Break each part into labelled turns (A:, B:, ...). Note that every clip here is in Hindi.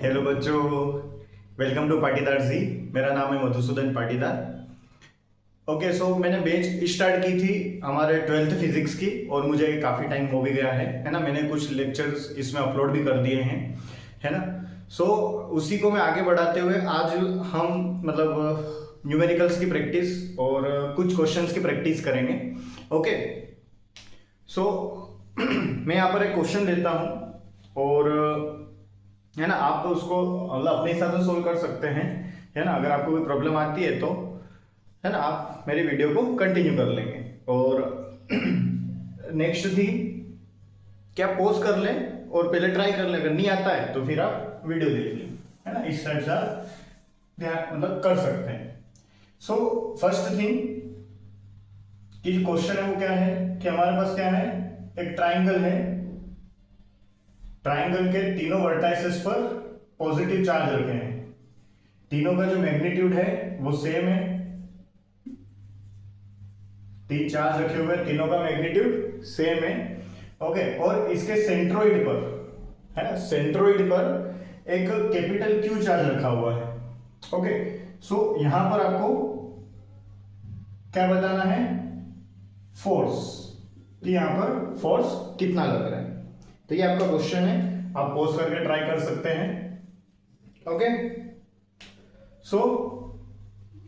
A: हेलो बच्चों, वेलकम टू पाटीदार जी। मेरा नाम है मधुसूदन पाटीदार। ओके, सो मैंने बैच स्टार्ट की थी हमारे 12th फिजिक्स की और मुझे काफ़ी टाइम हो भी गया है ना। मैंने कुछ लेक्चर्स इसमें अपलोड भी कर दिए हैं, है ना। सो उसी को मैं आगे बढ़ाते हुए आज हम मतलब न्यूमेरिकल्स की प्रैक्टिस और कुछ क्वेश्चंस की प्रैक्टिस करेंगे। ओके, सो मैं यहाँ पर एक क्वेश्चन देता हूँ और है ना, आप उसको मतलब अपने हिसाब से सोल्व कर सकते हैं, है ना। अगर आपको कोई प्रॉब्लम आती है तो है ना, आप मेरी वीडियो को कंटिन्यू कर लेंगे। और नेक्स्ट थी क्या, पॉज कर लें और पहले ट्राई कर लें, अगर नहीं आता है तो फिर आप वीडियो देख लें, है ना। इस टाइप से आप ध्यान मतलब कर सकते हैं। सो फर्स्ट थिंग कि जो क्वेश्चन है वो क्या है कि हमारे पास क्या है, एक ट्राइंगल है। ट्राइंगल के तीनों वर्टाइसेस पर पॉजिटिव चार्ज रखे हैं। तीनों का जो मैग्नीट्यूड है वो सेम है। तीन चार्ज रखे हुए, तीनों का मैग्नीट्यूड सेम है। ओके, और इसके सेंट्रोइड पर, है ना, सेंट्रोइड पर एक कैपिटल क्यू चार्ज रखा हुआ है। ओके, सो यहां पर आपको क्या बताना है, फोर्स, कि यहां पर फोर्स कितना लग रहा है। तो ये आपका क्वेश्चन है, आप पॉज करके ट्राई कर सकते हैं। ओके, सो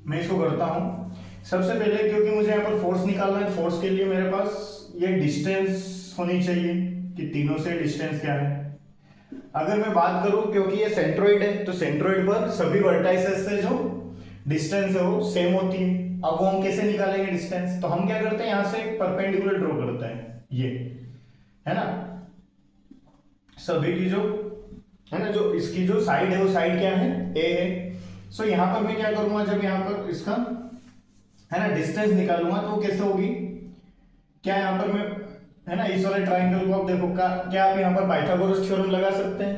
A: मैं इसको करता हूं। सबसे पहले क्योंकि मुझे यहां पर फोर्स निकालना है, फोर्स के लिए मेरे पास ये डिस्टेंस होनी चाहिए कि तीनों से डिस्टेंस क्या है। अगर मैं बात करूं, क्योंकि ये सेंट्रोइड है तो सेंट्रोइड पर सभी वर्टाइसेस से जो डिस्टेंस है वो सेम होती है। अब वो हम कैसे निकालेंगे डिस्टेंस, तो हम क्या करते हैं, यहां से एक परपेंडिकुलर ड्रॉ करते हैं, ये है ना। सभी की जो है ना, जो इसकी जो साइड है वो साइड क्या है, ए है। सो यहां पर मैं क्या करूंगा, जब यहां पर इसका है ना डिस्टेंस निकालूंगा तो वो कैसे होगी, क्या यहां पर मैं है ना इस वाले ट्राइंगल को आप देखो, क्या आप यहां पर पाइथागोरस थ्योरम लगा सकते हैं,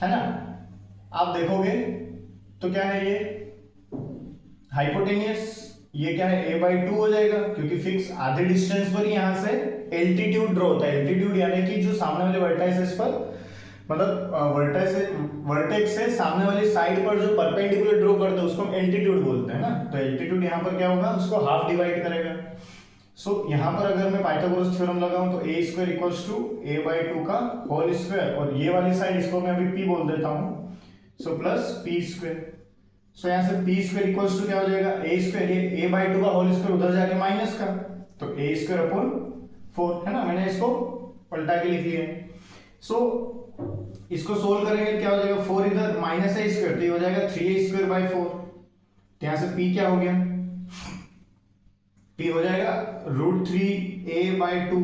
A: है ना। आप देखोगे तो क्या है, ये हाइपोटेनियस, ये क्या है a/2 हो जाएगा, क्योंकि फिक्स आधे डिस्टेंस पर यहां से एल्टीट्यूड ड्रॉ होता है। एल्टीट्यूड यानी कि जो सामने वाले वर्टाइसेस पर मतलब वर्टेक्स से सामने वाली साइड पर जो परपेंडिकुलर ड्रॉ करते हैं उसको हम एल्टीट्यूड बोलते हैं ना। तो एल्टीट्यूड यहाँ पर क्या होगा, उसको हाफ डिवाइड करेगा। सो यहाँ पर अगर मैं पाइथागोरस थ्योरम लगाऊं तो a² इक्वल्स टू a/2 का होल स्क्वायर, और ये वाली साइड इसको मैं अभी p बोल देता हूँ, सो प्लस p²। सो यहाँ से p² इक्वल्स टू क्या हो जाएगा, a², ये a/2 का होल स्क्वायर उधर जाके माइनस का, तो a² अपॉन 4, है ना। मैंने इसको पलटा के लिख लिया। सो इसको सोल्व करेंगे क्या हो जाएगा, 4 इधर माइनस a², तो ये हो जाएगा 3a²/4। तो यहाँ से p क्या हो गया, p हो जाएगा √3a/2,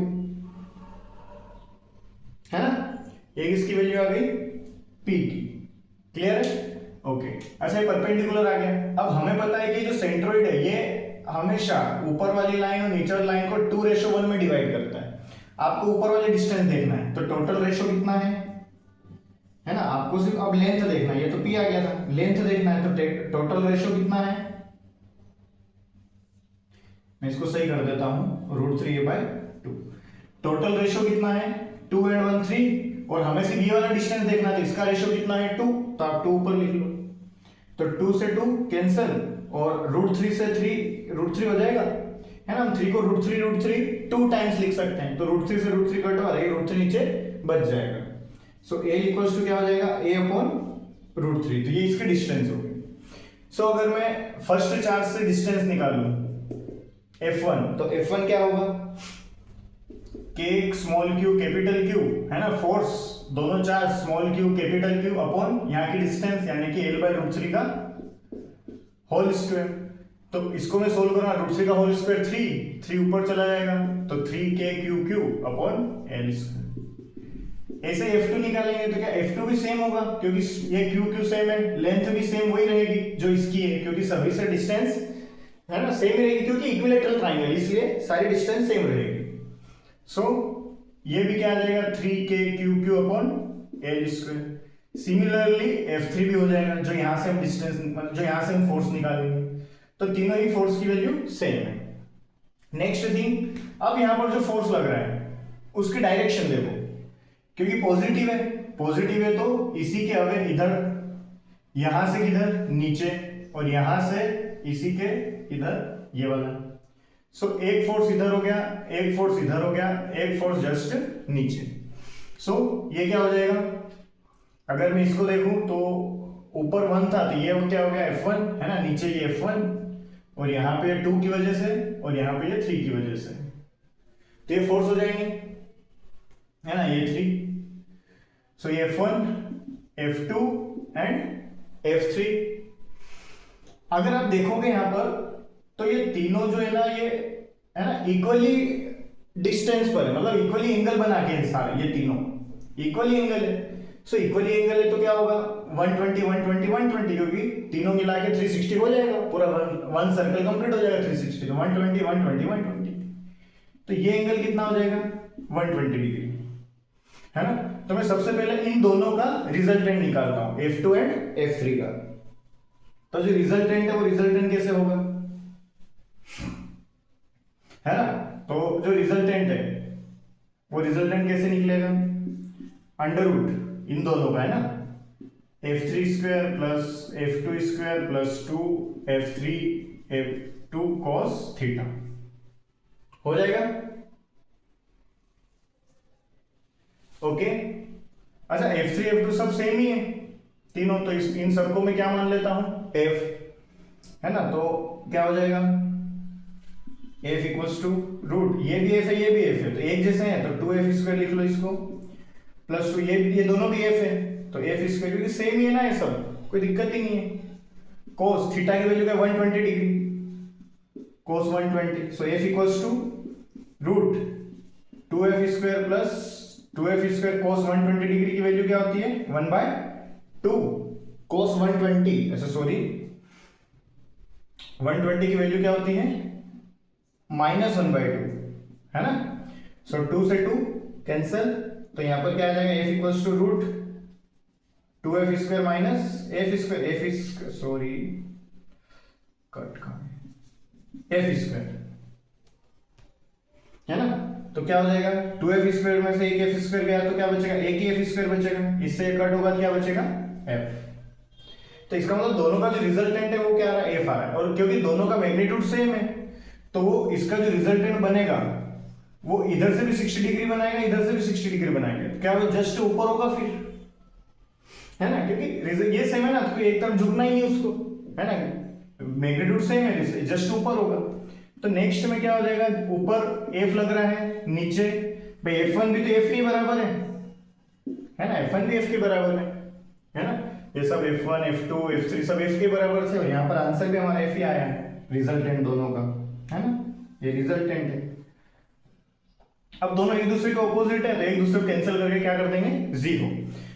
A: है ना। एक इसकी वैल्यू आ गई p की। क्लियर है, ओके। अच्छा, ये परपेंडिकुलर आ गया। अब हमें पता है कि जो सेंट्रोइड है ये हमेशा ऊपर वाली लाइन और नीचे वाली लाइन को 2:1 में डिवाइड करता है। आपको ऊपर वाली डिस्टेंस देखना है तो टोटल रेशो कितना है ना। आपको सिर्फ अब लेंथ देखना है, ये तो p आ गया था, लेंथ देखना है तो टोटल रेशो कितना है, मैं इसको सही कर देता हूं, √3a/2। टोटल रेशो कितना है, 2 and 1 3, और हमें सिर्फ ये वाला डिस्टेंस देखना है तो इसका रेशो कितना है 2, तो आप 2 ऊपर लिख लो। तो 2 से 2 कैंसिल, और √3 से 3 √3 हो जाएगा, है ना। हम 3 को √3 2 टाइम्स लिख सकते हैं, तो √3 से √3 कटवा रहे, √3 नीचे बच जाएगा। सो a इक्वल्स टू क्या हो जाएगा, a/√3। तो ये इसकी डिस्टेंस हो गई। सो अगर मैं फर्स्ट चार्ज से डिस्टेंस निकालूं F1, तो F1 क्या होगा, K small q capital Q, है ना। फोर्स दोनों charge small q capital Q upon यहाँ की डिस्टेंस यानी कि L/√3 का होल स्क्वायर। तो इसको मैं सोल्व करूंगा, √3 का होल स्क्वायर 3 ऊपर चला जाएगा, तो 3kq³ अपॉन L²। ऐसे F2 निकालेंगे तो क्या F2 भी सेम होगा, क्योंकि ये q सेम है, लेंथ भी सेम वही रहेगी जो इसकी है, क्योंकि सभी से डिस्टेंस है ना सेम रहेगी, क्योंकि इक्विलैटरल ट्राइंगल इसलिए सारी डिस्टेंस सेम रहेगी। सो ये भी क्या आ जाएगा, 3kq³ upon L²। Similarly F3 भी हो जाएगा, जो यहां से हम डिस्टेंस, जो यहां से हम फोर्स निकालेंगे, तो तीनों ही फोर्स की वैल्यू सेम है। नेक्स्ट थिंग, अब यहां पर जो फोर्स लग रहा है उसकी डायरेक्शन देखो, क्योंकि पॉजिटिव है पॉजिटिव है तो इसी के अवे इधर, यहां से इधर नीचे, और यहां से इसी के इधर ये वाला। सो एक फोर्स इधर हो गया, एक फोर्स इधर हो गया, एक फोर्स जस्ट नीचे। सो ये क्या हो जाएगा, अगर मैं इसको देखूं तो ऊपर 1 था तो ये क्या हो गया F1 है ना, नीचे ये F1, और यहाँ पे 2 की वजह से, और यहाँ पे ये 3 की वजह से, तो ये फोर्स हो जाएंगे है ना, ये 3। सो ये F1, F2 एंड F3। अगर आप देखोगे यहां पर तो ये तीनों जो है ना, ये है ना इक्वली डिस्टेंस पर है, मतलब इक्वली एंगल बना के है सारे, ये तीनों इक्वली एंगल है। सो इक्वली एंगल है तो क्या होगा 120 120 120, क्योंकि तीनों मिला के 360 हो जाएगा, पूरा वन सर्कल कंप्लीट हो जाएगा 360, तो 120 120 120, तो ये एंगल कितना हो जाएगा 120 डिग्री है ना। तो मैं सबसे पहले इन दोनों का रिजल्टेंट निकालता हूं, F2 एंड F3 का। तो जो रिजल्टेंट है वो रिजल्टेंट कैसे होगा है ना, तो जो रिजल्टेंट है वो रिजल्टेंट कैसे निकलेगा, अंडर रूट इन दोनों का है ना, F3 square plus F2 square plus 2 F3 F2 cos theta हो जाएगा। ओके अच्छा, F3 F2 सब सेम ही है तीनों, तो इन सबको मैं क्या मान लेता हूं F है ना, तो क्या हो जाएगा F इक्वल्स टू रूट, ये भी F है ये भी F है, तो एक जैसे हैं तो 2F स्क्वायर लिख लो इसको, प्लस 2 ये दोनों भी F है तो F स्क्वायर, क्योंकि सेम ही है ना ये सब, कोई दिक्कत ही नहीं है। cos थीटा की वैल्यू क्या 120 degree, cos 120, so F equals to root 2F square plus 2F square cos 120 degree की वैल्यू क्या होती है 1/2 cos 120, अच्छा सॉरी 120 की वैल्यू क्या होती है -1/2 है ना। सो 2 से 2 कैंसिल, तो यहां पर क्या आ जाएगा F equals to root 2F square minus F square, sorry cut का F स्क्वायर है ना, तो क्या हो जाएगा 2F स्क्वायर में से एक F स्क्वायर गया तो क्या बचेगा, एक ही F स्क्वायर बचेगा, इससे कट होगा क्या बचेगा F। तो इसका मतलब दोनों का जो रिजल्टेंट है वो क्या आ रहा है F आ रहा है, और क्योंकि दोनों का मैग्नीट्यूड सेम है तो वो इसका जो रिजल्टेंट बनेगा वो इधर से भी 60 डिग्री बनाएगा, इधर से भी 60 डिग्री बनाएगा, तो क्या वो जस्ट ऊपर होगा फिर है ना, क्योंकि ये सेम है ना, तो एक तरफ झुकना ही नहीं उसको है ना, मैग्नीट्यूड सेम है, जस्ट ऊपर होगा। तो नेक्स्ट में क्या हो जाएगा, ऊपर F लग रहा है, नीचे भाई F1 भी तो F के बराबर है ना, F1 भी F के बराबर है ना, ये सब F1 F2 F3 सब F के बराबर थे, और यहाँ पर आंसर भी हमारा F ही आया है, रिजल्टेंट दोनों का है ना, ये रिजल्टेंट है। अब दोनों एक दूसरे के ऑपोजिट है तो एक दूसरे को कैंसिल करके क्या कर देंगे 0,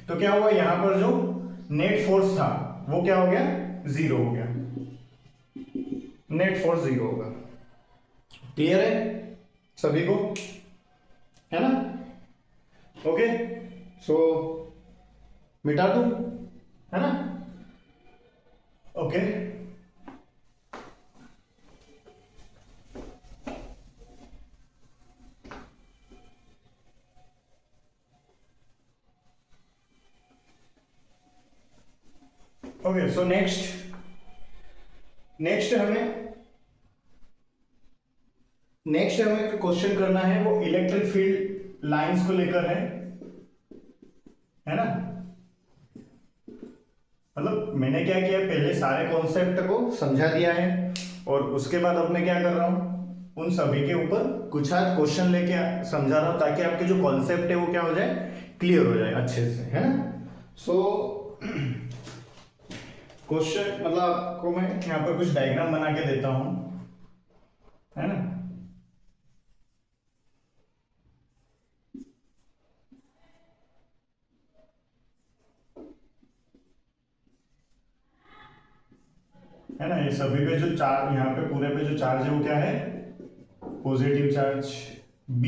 A: तो क्या हुआ यहां पर जो नेट फोर्स था वो क्या हो गया 0 हो गया, नेट फोर्स 0 होगा। क्लियर है सभी को है ना। ओके सो मिटा दूं है ना। ओके ओके सो नेक्स्ट हमें क्वेश्चन करना है वो इलेक्ट्रिक फील्ड लाइंस को लेकर है ना। मतलब मैंने क्या किया, पहले सारे कॉन्सेप्ट को समझा दिया है और उसके बाद अब मैं क्या कर रहा हूं उन सभी के ऊपर कुछ आज क्वेश्चन लेके समझा रहा हूं ताकि आपके जो कॉन्सेप्ट है वो क्या हो जाए, क्लियर हो जाए अच्छे से है ना। सो क्वेश्चन मतलब आपको मैं यहाँ पर कुछ डायग्राम बना के देता हूं है ना। है ना, ये सभी पे जो चार्ज यहाँ पे पूरे पे जो चार्ज है वो क्या है पॉजिटिव चार्ज B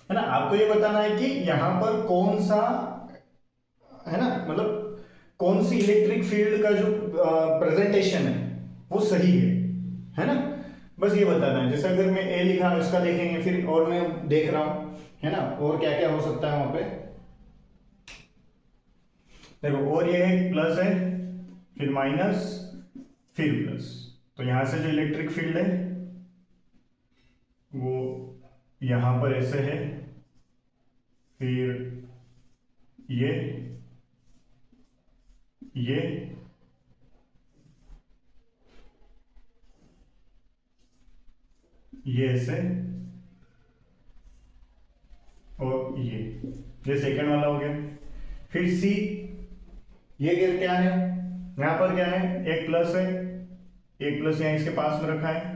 A: है ना। आपको ये बताना है कि यहाँ पर कौन सा है ना, मतलब कौन सी इलेक्ट्रिक फील्ड का जो प्रेजेंटेशन है वो सही है ना, बस ये बताना है। जैसे अगर मैं A लिखा इसका देखेंगे फिर और मैं देख रहा हूं है ना, और क्या क्या हो सकता है वहां पे देखो, और ये एक प्लस है, फिर माइनस, फिर प्लस, तो यहां से जो इलेक्ट्रिक फील्ड है वो यहां पर ऐसे है, फिर ये ये ऐसे, और ये सेकंड वाला हो गया। फिर सी, ये गिर क्या है, यहां पर क्या है, एक प्लस है, एक प्लस यहां इसके पास में रखा है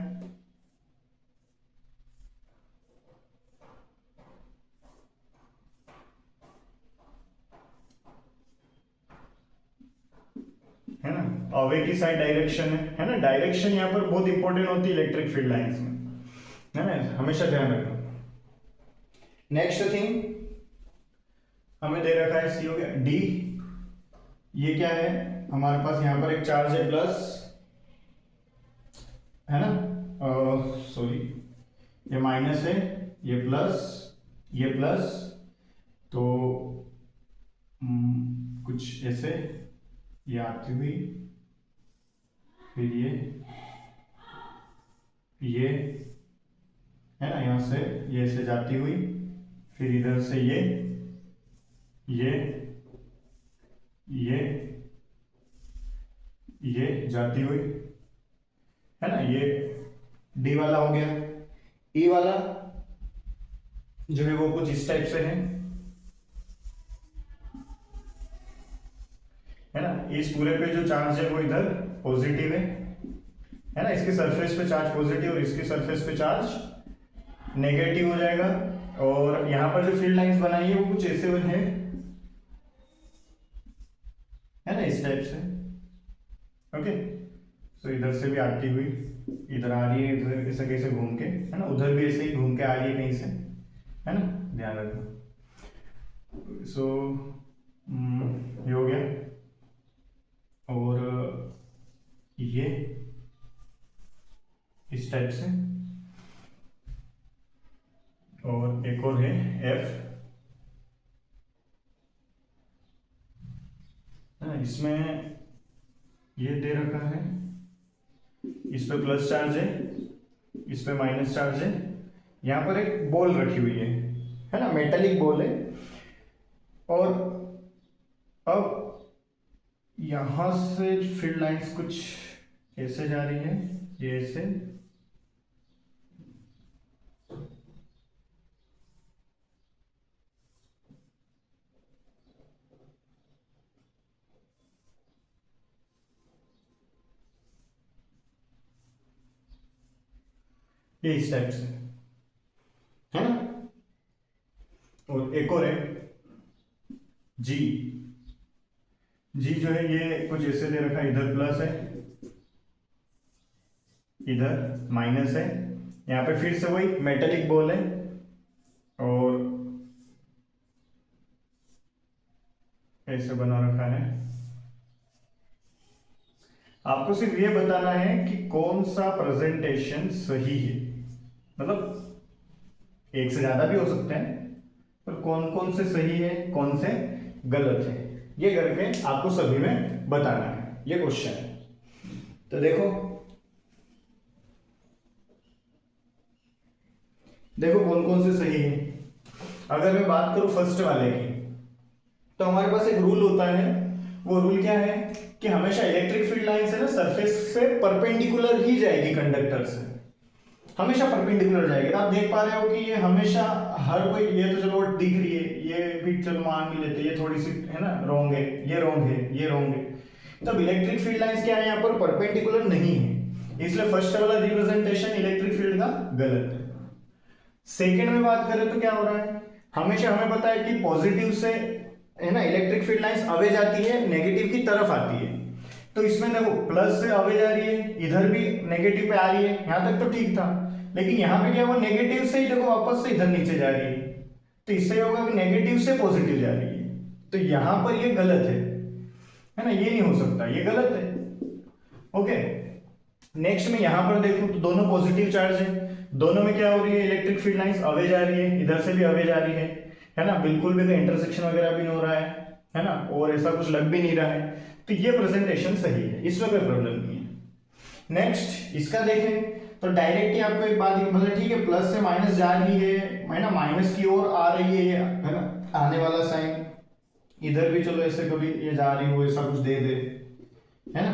A: ना, अवे की साइड डायरेक्शन है ना, डायरेक्शन यहां पर बहुत इंपॉर्टेंट होती है इलेक्ट्रिक फील्ड लाइंस में, है ना, हमेशा ध्यान रखना। नेक्स्ट थिंग हमें दे रखा है, सी हो गया। डी, ये क्या है, हमारे पास यहां पर एक चार्ज है प्लस, है ना, सॉरी, ये माइनस है, ये प्लस, ये प्लस, तो कुछ ऐसे ये आती हुई, फिर ये है ना, यहां से ये ऐसे जाती हुई, फिर इधर से ये जाती हुई, है ना, ये डी वाला हो गया। ई वाला जो है वो कुछ इस टाइप से है ना, इस पूरे पे जो चार्ज है वो इधर पॉजिटिव है ना, इसके सरफेस पे चार्ज पॉजिटिव और इसके सरफेस पे चार्ज नेगेटिव हो जाएगा, और यहां पर जो फील्ड लाइंस बनाई है वो कुछ ऐसे है ना, इस टाइप से। ओके, तो इधर से भी आती हुई इधर आ रही है, इधर ऐसे कैसे घूम के, है ना, उधर भी ऐसे ही घूम के आ रही है कहीं से, है ना, ध्यान रखना। सो ये हो गया, और ये इस टाइप से, और एक और है एफ, इसमें ये दे रखा है, इस पे प्लस चार्ज है, इस पे माइनस चार्ज है, यहां पर एक बॉल रखी हुई है ना, मेटेलिक बॉल है, और अब यहां से फील्ड लाइंस कुछ ऐसे जा रही है, ये ऐसे, ये इस टाइप से, है ना, और एक और है जी, जी जो है ये कुछ ऐसे दे रखा है, इधर प्लस है, इधर माइनस है, यहां पे फिर से वही मेटेलिक बॉल है, और ऐसे बना रखा है। आपको सिर्फ ये बताना है कि कौन सा प्रेजेंटेशन सही है, मतलब एक से ज्यादा भी हो सकते हैं, पर कौन कौन से सही है, कौन से गलत है, ये करके आपको सभी में बताना है, ये क्वेश्चन है। तो देखो कौन कौन से सही है। अगर मैं बात करूं फर्स्ट वाले की, तो हमारे पास एक रूल होता है, वो रूल क्या है कि हमेशा इलेक्ट्रिक फील्ड लाइन से ना सरफेस से परपेंडिकुलर ही जाएगी, कंडक्टर से हमेशा परपेंडिकुलर जाएगी। आप देख पा रहे हो कि ये हमेशा हर कोई, ये तो चलो दिख रही है, ये भी चलो मान भी लेते, ये थोड़ी सी है ना रॉन्ग है, ये रॉन्ग है, ये रॉन्ग है, तब इलेक्ट्रिक फील्ड लाइंस क्या है, यहाँ पर परपेंडिकुलर नहीं है, इसलिए फर्स्ट वाला रिप्रेजेंटेशन इलेक्ट्रिक फील्ड का गलत है। सेकेंड में बात करें तो क्या हो रहा है, हमेशा हमें पता है कि पॉजिटिव से है ना इलेक्ट्रिक फील्ड लाइंस अवे जाती है, नेगेटिव की तरफ आती है, तो इसमें देखो प्लस से अवे जा रही है, इधर भी नेगेटिव पे आ रही है, यहां तक तो ठीक था, लेकिन यहां पे क्या, वो नेगेटिव से ही देखो वापस से इधर नीचे जा रही है, तो इससे होगा कि नेगेटिव से पॉजिटिव जा रही है, तो यहां पर ये गलत है ना, ये नहीं हो सकता, ये गलत है। ओके, नेक्स्ट में यहां पर देखो तो दोनों पॉजिटिव चार्ज है, दोनों में क्या हो रही है, इलेक्ट्रिक फील्ड लाइंस अवे जा रही है, इधर से भी अवे जा रही है ना, बिल्कुल भी कोई इंटरसेक्शन वगैरह भी नहीं हो रहा है। है ना, और ऐसा कुछ लग भी नहीं रहा है, तो ये प्रेजेंटेशन सही है, इसमें कोई प्रॉब्लम नहीं है। नेक्स्ट इसका देखें तो डायरेक्ट ही आपको एक बात मतलब ठीक है, प्लस से माइनस जा रही है ना, माइनस की ओर आ रही है ना, आने वाला साइन इधर भी चलो ऐसे कभी ये जा रही हो ऐसा कुछ दे दे, है ना।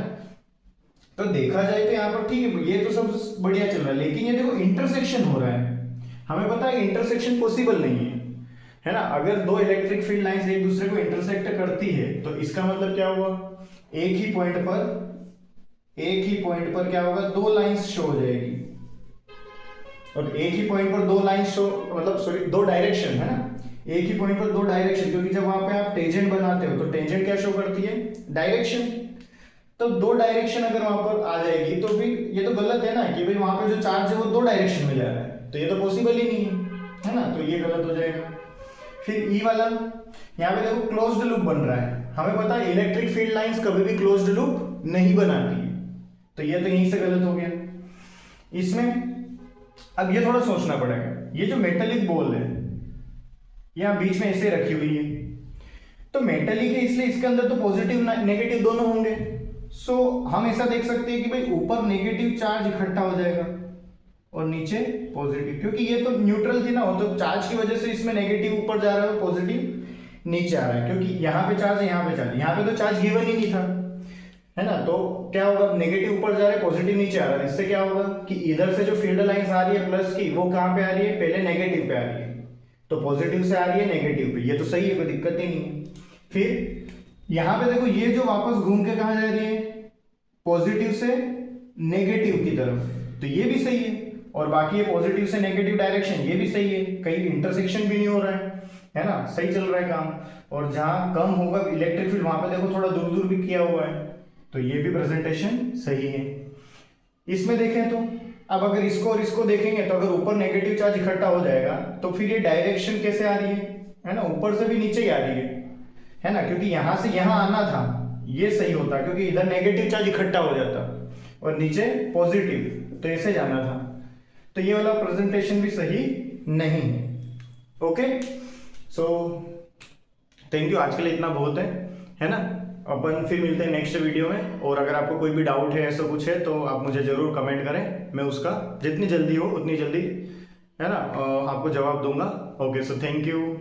A: तो देखा जाए तो यहाँ पर ठीक है, ये तो सब बढ़िया चल रहा है, लेकिन ये देखो इंटरसेक्शन हो रहा है, हमें पता है इंटरसेक्शन पॉसिबल नहीं है ना। अगर दो इलेक्ट्रिक फील्ड लाइंस एक दूसरे को इंटरसेक्ट करती है तो इसका मतलब क्या हुआ, एक ही पॉइंट पर क्या होगा, दो लाइंस शो हो जाएगी, और एक ही पॉइंट पर दो लाइंस शो मतलब सॉरी दो डायरेक्शन, है ना, एक ही पॉइंट पर दो डायरेक्शन, क्योंकि जब वहां पे आप टेंजेंट बनाते हो तो टेंजेंट क्या शो करती है, डायरेक्शन। तो दो डायरेक्शन अगर वहां पर आ जाएगी तो फिर ये तो गलत है ना, कि भाई वहां पे जो चार्ज है वो दो डायरेक्शन में जा रहा है, तो ये तो पॉसिबल ही नहीं है ना, तो ये गलत हो जाएगा। फिर ई वाला, यहाँ पे देखो क्लोज्ड लूप बन रहा है, हमें पता है इलेक्ट्रिक फील्ड लाइंस कभी भी क्लोज्ड लूप नहीं बनाती है, तो ये तो यहीं से गलत हो गया। इसमें अब ये थोड़ा सोचना पड़ेगा, ये जो मेटेलिक बॉल है यहाँ बीच में ऐसे रखी हुई है, तो मेटेलिक है इसलिए इसके अंदर तो पॉजिटिव नेगेटिव दोनों होंगे। सो हम ऐसा देख सकते हैं कि भाई ऊपर नेगेटिव चार्ज इकट्ठा हो जाएगा और नीचे पॉजिटिव, क्योंकि ये तो न्यूट्रल थी ना, तो चार्ज की वजह से इसमें नेगेटिव ऊपर जा रहा है और पॉजिटिव नीचे आ रहा है, क्योंकि यहाँ पे चार्ज है यहाँ पे चार्ज, यहाँ पे तो चार्ज गिवन ही नहीं था, है ना। तो क्या होगा, नेगेटिव ऊपर जा रहा है पॉजिटिव नीचे आ रहा है, इससे क्या होगा कि इधर से जो फील्ड लाइंस आ रही है प्लस की, वो कहाँ पे आ रही है, पहले नेगेटिव पे आ रही है, तो पॉजिटिव से आ रही है नेगेटिव पे, ये तो सही है, कोई दिक्कत ही नहीं है। फिर यहाँ पे देखो ये जो वापस घूम के कहाँ जा रही है, पॉजिटिव से नेगेटिव की तरफ, तो ये भी सही है, और बाकी ये पॉजिटिव से नेगेटिव डायरेक्शन ये भी सही है, कहीं इंटरसेक्शन भी नहीं हो रहा है ना, सही चल रहा है काम। और जहां कम होगा इलेक्ट्रिक फील्ड वहां पे देखो थोड़ा दूर दूर भी किया हुआ है, तो ये भी प्रेजेंटेशन सही है। इसमें देखें तो अब अगर इसको और इसको देखेंगे तो अगर ऊपर नेगेटिव चार्ज इकट्ठा हो जाएगा तो फिर ये डायरेक्शन कैसे आ रही है ना, ऊपर से भी नीचे ही आ रही है ना, क्योंकि यहां से यहां आना था, ये सही होता क्योंकि इधर नेगेटिव चार्ज इकट्ठा हो जाता और नीचे पॉजिटिव, तो ऐसे जाना था, तो ये वाला प्रेजेंटेशन भी सही नहीं है। ओके, सो थैंक यू, आज के लिए इतना बहुत है ना। अपन फिर मिलते हैं नेक्स्ट वीडियो में, और अगर आपको कोई भी डाउट है ऐसा कुछ है तो आप मुझे जरूर कमेंट करें, मैं उसका जितनी जल्दी हो उतनी जल्दी, है ना, आपको जवाब दूंगा। Okay, so thank you.